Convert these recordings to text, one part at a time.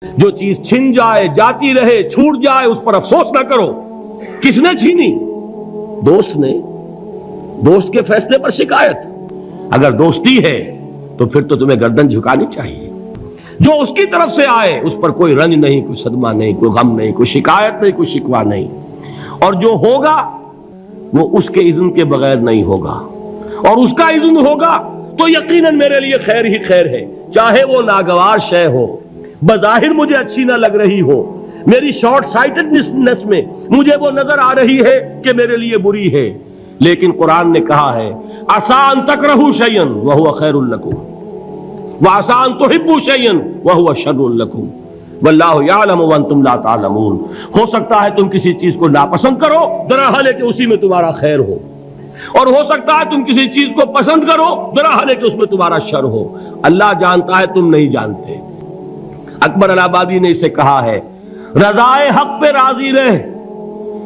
جو چیز چھن جائے، جاتی رہے، چھوٹ جائے، اس پر افسوس نہ کرو۔ کس نے چھینی؟ دوست نے۔ دوست کے فیصلے پر شکایت؟ اگر دوستی ہے تو پھر تو تمہیں گردن جھکانی چاہیے۔ جو اس کی طرف سے آئے اس پر کوئی رنج نہیں، کوئی صدمہ نہیں، کوئی غم نہیں، کوئی شکایت نہیں، کوئی شکوہ نہیں، اور جو ہوگا وہ اس کے اذن کے بغیر نہیں ہوگا، اور اس کا اذن ہوگا تو یقیناً میرے لیے خیر ہی خیر ہے، چاہے وہ ناگوار شے ہو، بظاہر مجھے اچھی نہ لگ رہی ہو، میری شارٹ سائٹڈنس میں مجھے وہ نظر آ رہی ہے کہ میرے لیے بری ہے، لیکن قرآن نے کہا ہے عسیٰ ان تکرہوا شیئا وہو خیر لکم وعسیٰ ان تحبوا شیئا وہو شر لکم واللہ یعلم وانتم لا تعلمون۔ ہو سکتا ہے تم کسی چیز کو ناپسند کرو، درحال ہے کہ اسی میں تمہارا خیر ہو، اور ہو سکتا ہے تم کسی چیز کو پسند کرو، درحال ہے کہ اس میں تمہارا شر ہو۔ اللہ جانتا ہے، تم نہیں جانتے۔ اکبر الہ آبادی نے اسے کہا ہے رضائے حق پہ راضی رہ،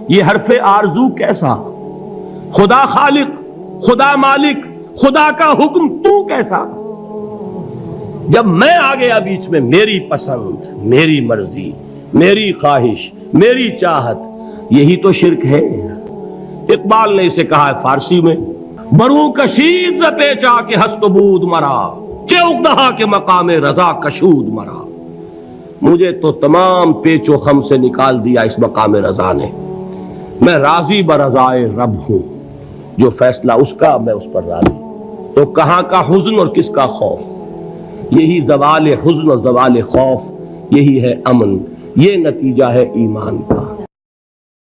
یہ حرف آرزو کیسا؟ خدا خالق، خدا مالک، خدا کا حکم تو کیسا؟ جب میں آ گیا بیچ میں، میری پسند، میری مرضی، میری خواہش، میری چاہت، یہی تو شرک ہے۔ اقبال نے اسے کہا ہے فارسی میں برو کشید ز پیچا کے ہست و بود مرا چے اقدہا کے مقام رضا کشود مرا۔ مجھے تو تمام پیچ و خم سے نکال دیا اس مقام رضا نے، میں راضی برضائے رب ہوں، جو فیصلہ اس کا میں اس پر راضی۔ تو کہاں کا حزن اور کس کا خوف؟ یہی زوال حزن اور زوال خوف، یہی ہے امن، یہ نتیجہ ہے ایمان کا۔